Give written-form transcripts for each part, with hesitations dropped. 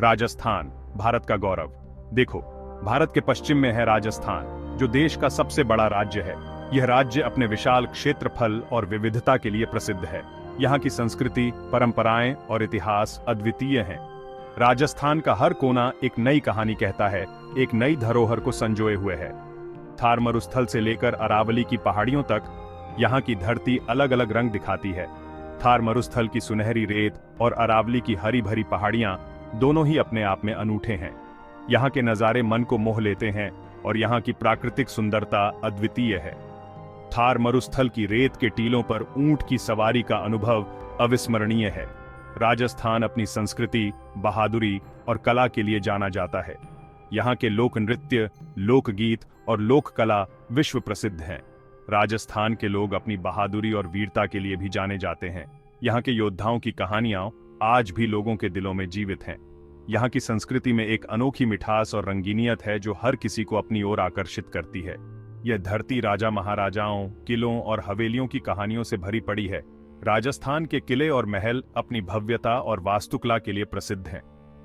राजस्थान, भारत का गौरव। देखो, भारत के पश्चिम में है राजस्थान, जो देश का सबसे बड़ा राज्य है। यह राज्य अपने विशाल क्षेत्रफल और विविधता के लिए प्रसिद्ध है। यहाँ की संस्कृति, परंपराएं और इतिहास अद्वितीय हैं। राजस्थान का हर कोना एक नई कहानी कहता है, एक नई धरोहर को संजोए हुए है। थार मरुस्थल से लेकर अरावली की पहाड़ियों तक यहाँ की धरती अलग अलग रंग दिखाती है। थार मरुस्थल की सुनहरी रेत और अरावली की हरी भरी पहाड़ियां दोनों ही अपने आप में अनूठे हैं। यहाँ के नज़ारे मन को मोह लेते हैं और यहाँ की प्राकृतिक सुंदरता अद्वितीय है। थार मरुस्थल की रेत के टीलों पर ऊंट की सवारी का अनुभव अविस्मरणीय है। राजस्थान अपनी संस्कृति, बहादुरी और कला के लिए जाना जाता है। यहाँ के लोक नृत्य, लोकगीत और लोक कला विश्व प्रसिद्ध हैं। राजस्थान के लोग अपनी बहादुरी और वीरता के लिए भी जाने जाते हैं। यहाँ के योद्धाओं की कहानियां आज भी लोगों के दिलों में जीवित हैं। यहाँ की संस्कृति में एक अनोखी मिठास और रंगीनियत है जो हर किसी को अपनी ओर आकर्षित करती है। यह धरती राजा महाराजाओं, किलों और हवेलियों की कहानियों से भरी पड़ी है। राजस्थान के किले और महल अपनी भव्यता और वास्तुकला के लिए प्रसिद्ध हैं।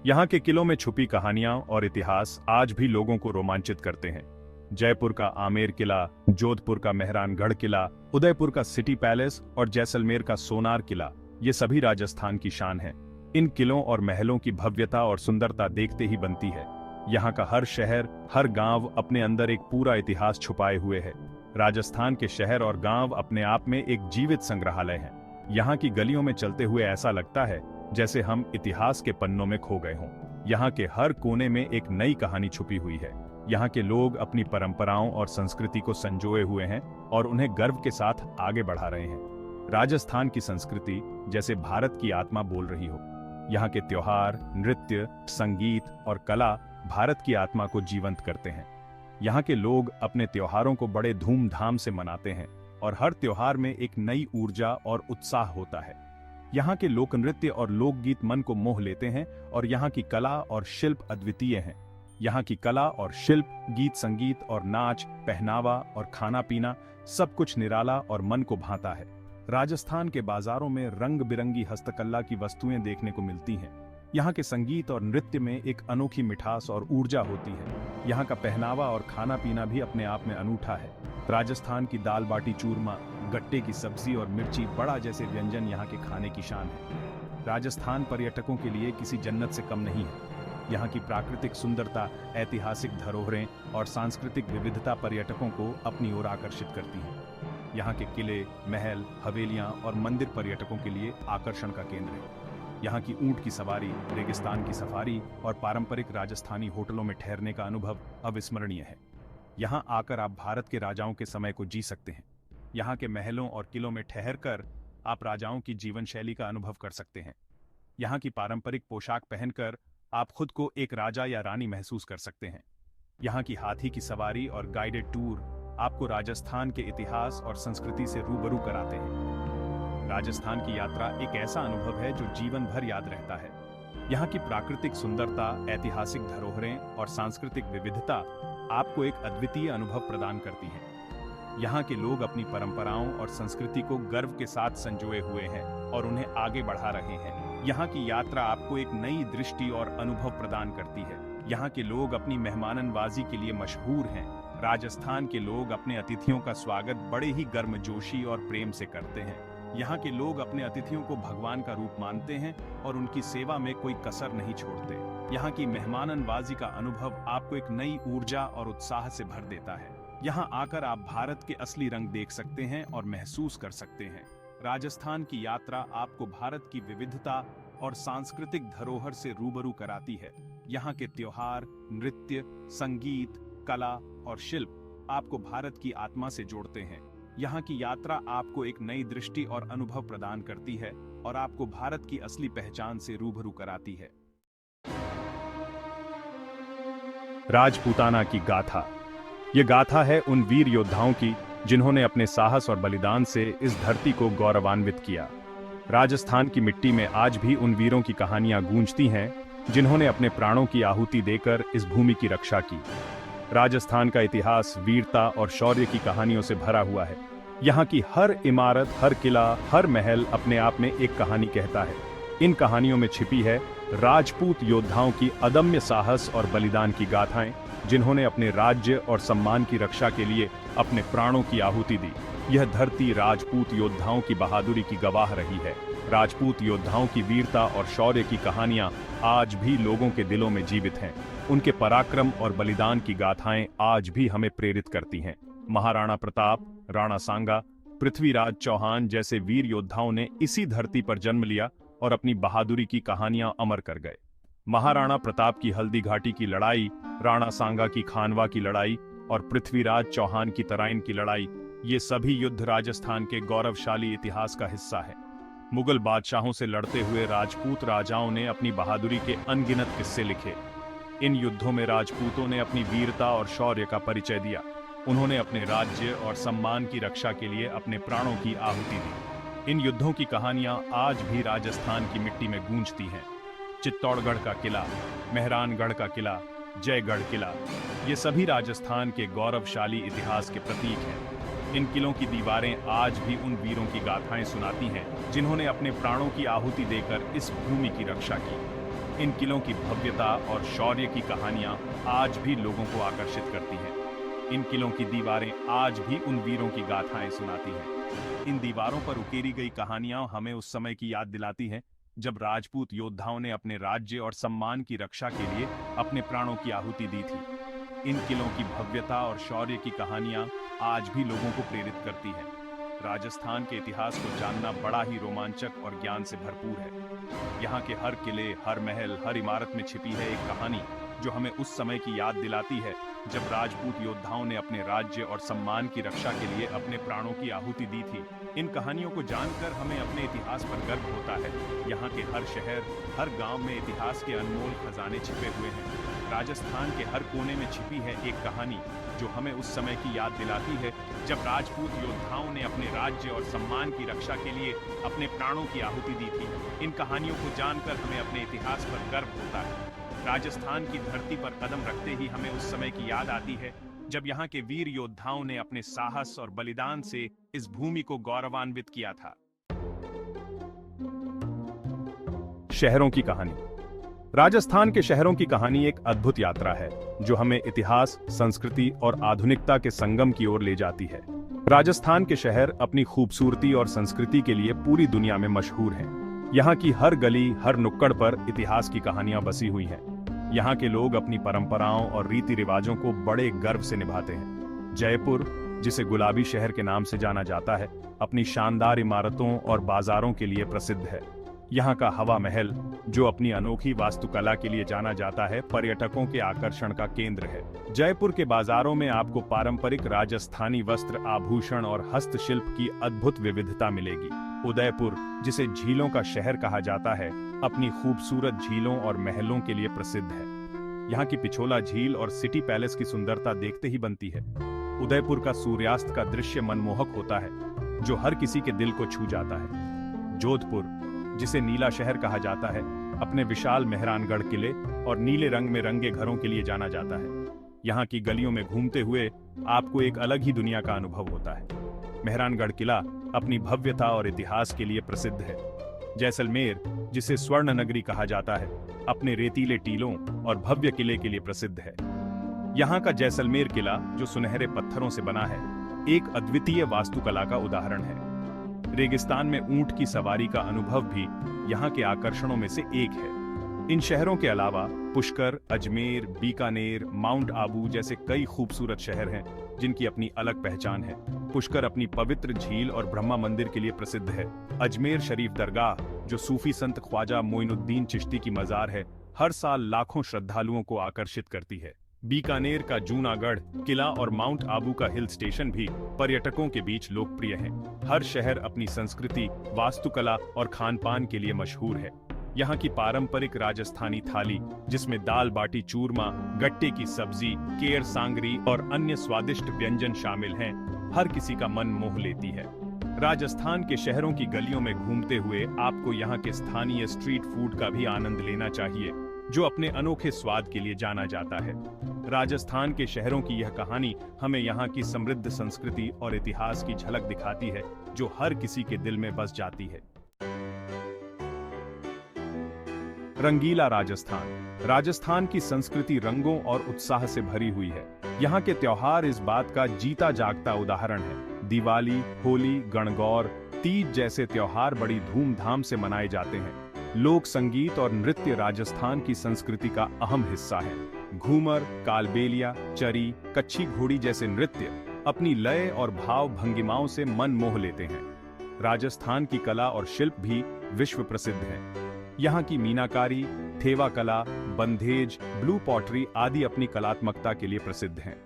यहाँ के किलों में छुपी कहानियां और इतिहास आज भी लोगों को रोमांचित करते हैं। जयपुर का आमेर किला, जोधपुर का मेहरानगढ़ किला, उदयपुर का सिटी पैलेस और जैसलमेर का सोनार किला, ये सभी राजस्थान की शान हैं। इन किलों और महलों की भव्यता और सुंदरता देखते ही बनती है। यहाँ का हर शहर, हर गांव अपने अंदर एक पूरा इतिहास छुपाए हुए है। राजस्थान के शहर और गांव अपने आप में एक जीवित संग्रहालय हैं। यहाँ की गलियों में चलते हुए ऐसा लगता है जैसे हम इतिहास के पन्नों में खो गए हों। यहाँ के हर कोने में एक नई कहानी छुपी हुई है। यहाँ के लोग अपनी परंपराओं और संस्कृति को संजोए हुए हैं और उन्हें गर्व के साथ आगे बढ़ा रहे हैं। राजस्थान की संस्कृति जैसे भारत की आत्मा बोल रही हो। यहाँ के त्योहार, नृत्य, संगीत और कला भारत की आत्मा को जीवंत करते हैं। यहाँ के लोग अपने त्योहारों को बड़े धूमधाम से मनाते हैं और हर त्योहार में एक नई ऊर्जा और उत्साह होता है। यहाँ के लोक नृत्य और लोकगीत मन को मोह लेते हैं और यहाँ की कला और शिल्प अद्वितीय हैं। यहाँ की कला और शिल्प, गीत, संगीत और नाच, पहनावा और खाना पीना सब कुछ निराला और मन को भाता है। राजस्थान के बाजारों में रंग बिरंगी हस्तकला की वस्तुएं देखने को मिलती हैं। यहाँ के संगीत और नृत्य में एक अनोखी मिठास और ऊर्जा होती है। यहाँ का पहनावा और खाना पीना भी अपने आप में अनूठा है। राजस्थान की दाल बाटी चूरमा, गट्टे की सब्जी और मिर्ची बड़ा जैसे व्यंजन यहाँ के खाने की शान है। राजस्थान पर्यटकों के लिए किसी जन्नत से कम नहीं है। यहाँ की प्राकृतिक सुंदरता, ऐतिहासिक धरोहरें और सांस्कृतिक विविधता पर्यटकों को अपनी ओर आकर्षित करती हैं। यहाँ के किले, महल, हवेलियाँ और मंदिर पर्यटकों के लिए आकर्षण का केंद्र है। यहाँ की ऊंट की सवारी, रेगिस्तान की सफारी और पारंपरिक राजस्थानी होटलों में ठहरने का अनुभव अविस्मरणीय है। यहाँ आकर आप भारत के राजाओं के समय को जी सकते हैं। यहाँ के महलों और किलों में ठहरकर आप राजाओं की जीवन शैली का अनुभव कर सकते हैं। यहाँ की पारंपरिक पोशाक पहनकर आप खुद को एक राजा या रानी महसूस कर सकते हैं। यहाँ की हाथी की सवारी और गाइडेड टूर आपको राजस्थान के इतिहास और संस्कृति से रूबरू कराते हैं। राजस्थान की यात्रा एक ऐसा अनुभव है जो जीवन भर याद रहता है। यहाँ की प्राकृतिक सुंदरता, ऐतिहासिक धरोहरें और सांस्कृतिक विविधता आपको एक अद्वितीय अनुभव प्रदान करती है। यहाँ के लोग अपनी परंपराओं और संस्कृति को गर्व के साथ संजोए हुए हैं और उन्हें आगे बढ़ा रहे हैं। यहाँ की यात्रा आपको एक नई दृष्टि और अनुभव प्रदान करती है। यहाँ के लोग अपनी मेहमाननवाजी के लिए मशहूर हैं। राजस्थान के लोग अपने अतिथियों का स्वागत बड़े ही गर्मजोशी और प्रेम से करते हैं। यहाँ के लोग अपने अतिथियों को भगवान का रूप मानते हैं और उनकी सेवा में कोई कसर नहीं छोड़ते। यहाँ की मेहमाननवाजी का अनुभव आपको एक नई ऊर्जा और उत्साह से भर देता है। यहाँ आकर आप भारत के असली रंग देख सकते हैं और महसूस कर सकते हैं। राजस्थान की यात्रा आपको भारत की विविधता और सांस्कृतिक धरोहर से रूबरू कराती है। यहाँ के त्योहार, नृत्य, संगीत, कला और शिल्प आपको भारत की आत्मा से जोड़ते हैं। यहाँ की यात्रा आपको एक नई दृष्टि और अनुभव प्रदान करती है और आपको भारत की असली पहचान से रूबरू कराती है। राजपूताना की गाथा। ये गाथा है उन वीर योद्धाओं की जिन्होंने अपने साहस और बलिदान से इस धरती को गौरवान्वित किया। राजस्थान की मिट्टी में आज भी उन वीरों की कहानियां गूंजती हैं जिन्होंने अपने प्राणों की आहुति देकर इस भूमि की रक्षा की। राजस्थान का इतिहास वीरता और शौर्य की कहानियों से भरा हुआ है। यहाँ की हर इमारत, हर किला, हर महल अपने आप में एक कहानी कहता है। इन कहानियों में छिपी है राजपूत योद्धाओं की अदम्य साहस और बलिदान की गाथाएं, जिन्होंने अपने राज्य और सम्मान की रक्षा के लिए अपने प्राणों की आहुति दी। यह धरती राजपूत योद्धाओं की बहादुरी की गवाह रही है। राजपूत योद्धाओं की वीरता और शौर्य की कहानियां आज भी लोगों के दिलों में जीवित हैं। उनके पराक्रम और बलिदान की गाथाएं आज भी हमें प्रेरित करती हैं। महाराणा प्रताप, राणा सांगा, पृथ्वीराज चौहान जैसे वीर योद्धाओं ने इसी धरती पर जन्म लिया और अपनी बहादुरी की कहानियां अमर कर गए। महाराणा प्रताप की हल्दी घाटी की लड़ाई, राणा सांगा की खानवा की लड़ाई और पृथ्वीराज चौहान की तराइन की लड़ाई, ये सभी युद्ध राजस्थान के गौरवशाली इतिहास का हिस्सा है। मुगल बादशाहों से लड़ते हुए राजपूत राजाओं ने अपनी बहादुरी के अनगिनत किस्से लिखे। इन युद्धों में राजपूतों ने अपनी वीरता और शौर्य का परिचय दिया। उन्होंने अपने राज्य और सम्मान की रक्षा के लिए अपने प्राणों की आहुति दी। इन युद्धों की कहानियां आज भी राजस्थान की मिट्टी में गूंजती हैं। चित्तौड़गढ़ का किला, मेहरानगढ़ का किला, जयगढ़ किला, ये सभी राजस्थान के गौरवशाली इतिहास के प्रतीक हैं। इन किलों की दीवारें आज भी उन वीरों की गाथाएं सुनाती हैं, जिन्होंने अपने प्राणों की आहुति देकर इस भूमि की रक्षा की। इन किलों की भव्यता और शौर्य की कहानियां आज भी लोगों को आकर्षित करती हैं। इन किलों की दीवारें आज भी उन वीरों की गाथाएं सुनाती हैं। इन दीवारों पर उकेरी गई कहानियां हमें उस समय की याद दिलाती हैं जब राजपूत योद्धाओं ने अपने राज्य और सम्मान की रक्षा के लिए अपने प्राणों की आहुति दी थी। इन किलों की भव्यता और शौर्य की कहानियां आज भी लोगों को प्रेरित करती हैं। राजस्थान के इतिहास को जानना बड़ा ही रोमांचक और ज्ञान से भरपूर है। यहाँ के हर किले, हर महल, हर इमारत में छिपी है एक कहानी जो हमें उस समय की याद दिलाती है जब राजपूत योद्धाओं ने अपने राज्य और सम्मान की रक्षा के लिए अपने प्राणों की आहुति दी थी। इन कहानियों को जानकर हमें अपने इतिहास पर गर्व होता है। यहाँ के हर शहर, हर गांव में इतिहास के अनमोल खजाने छिपे हुए हैं। राजस्थान के हर कोने में छिपी है एक कहानी जो हमें उस समय की याद दिलाती है जब राजपूत योद्धाओं ने अपने राज्य और सम्मान की रक्षा के लिए अपने प्राणों की आहुति दी थी। इन कहानियों को जानकर हमें अपने इतिहास पर गर्व होता है। राजस्थान की धरती पर कदम रखते ही हमें उस समय की याद आती है जब यहाँ के वीर योद्धाओं ने अपने साहस और बलिदान से इस भूमि को गौरवान्वित किया था। शहरों की कहानी। राजस्थान के शहरों की कहानी एक अद्भुत यात्रा है जो हमें इतिहास, संस्कृति और आधुनिकता के संगम की ओर ले जाती है। राजस्थान के शहर अपनी खूबसूरती और संस्कृति के लिए पूरी दुनिया में मशहूर हैं। यहाँ की हर गली, हर नुक्कड़ पर इतिहास की कहानियां बसी हुई हैं। यहाँ के लोग अपनी परंपराओं और रीति रिवाजों को बड़े गर्व से निभाते हैं। जयपुर, जिसे गुलाबी शहर के नाम से जाना जाता है, अपनी शानदार इमारतों और बाजारों के लिए प्रसिद्ध है। यहाँ का हवा महल, जो अपनी अनोखी वास्तुकला के लिए जाना जाता है, पर्यटकों के आकर्षण का केंद्र है। जयपुर के बाजारों में आपको पारंपरिक राजस्थानी वस्त्र, आभूषण और हस्तशिल्प की अद्भुत विविधता मिलेगी। उदयपुर, जिसे झीलों का शहर कहा जाता है, अपनी खूबसूरत झीलों और महलों के लिए प्रसिद्ध है। यहाँ की पिछोला झील और सिटी पैलेस की सुंदरता देखते ही बनती है। उदयपुर का सूर्यास्त का दृश्य मनमोहक होता है, जो हर किसी के दिल को छू जाता है। जोधपुर, जिसे नीला शहर कहा जाता है, अपने विशाल मेहरानगढ़ किले और नीले रंग में रंगे घरों के लिए जाना जाता है। यहाँ की गलियों में घूमते हुए आपको एक अलग ही दुनिया का अनुभव होता है। मेहरानगढ़ किला अपनी भव्यता और इतिहास के लिए प्रसिद्ध है। जैसलमेर, जिसे स्वर्ण नगरी कहा जाता है, अपने रेतीले टीलों और भव्य किले के लिए प्रसिद्ध है। यहाँ का जैसलमेर किला, जो सुनहरे पत्थरों से बना है, एक अद्वितीय वास्तुकला का उदाहरण है। रेगिस्तान में ऊंट की सवारी का अनुभव भी यहाँ के आकर्षणों में से एक है। इन शहरों के अलावा पुष्कर, अजमेर, बीकानेर, माउंट आबू जैसे कई खूबसूरत शहर हैं जिनकी अपनी अलग पहचान है। पुष्कर अपनी पवित्र झील और ब्रह्मा मंदिर के लिए प्रसिद्ध है। अजमेर शरीफ दरगाह, जो सूफी संत ख्वाजा मोइनुद्दीन चिश्ती की मजार है, हर साल लाखों श्रद्धालुओं को आकर्षित करती है। बीकानेर का जूनागढ़ किला और माउंट आबू का हिल स्टेशन भी पर्यटकों के बीच लोकप्रिय हैं। हर शहर अपनी संस्कृति, वास्तुकला और खान-पान के लिए मशहूर है। यहाँ की पारंपरिक राजस्थानी थाली, जिसमें दाल बाटी चूरमा, गट्टे की सब्जी, केर सांगरी और अन्य स्वादिष्ट व्यंजन शामिल हैं, हर किसी का मन मोह लेती है। राजस्थान के शहरों की गलियों में घूमते हुए आपको यहाँ के स्थानीय स्ट्रीट फूड का भी आनंद लेना चाहिए, जो अपने अनोखे स्वाद के लिए जाना जाता है। राजस्थान के शहरों की यह कहानी हमें यहाँ की समृद्ध संस्कृति और इतिहास की झलक दिखाती है, जो हर किसी के दिल में बस जाती है। रंगीला राजस्थान। राजस्थान की संस्कृति रंगों और उत्साह से भरी हुई है। यहाँ के त्योहार इस बात का जीता जागता उदाहरण है। दिवाली, होली, गणगौर, तीज जैसे त्योहार बड़ी धूमधाम से मनाए जाते हैं। लोक संगीत और नृत्य राजस्थान की संस्कृति का अहम हिस्सा है। घूमर, कालबेलिया, चरी, कच्छी घोड़ी जैसे नृत्य अपनी लय और भाव भंगिमाओं से मन मोह लेते हैं। राजस्थान की कला और शिल्प भी विश्व प्रसिद्ध है। यहाँ की मीनाकारी, थेवा कला, बंधेज, ब्लू पॉटरी आदि अपनी कलात्मकता के लिए प्रसिद्ध हैं।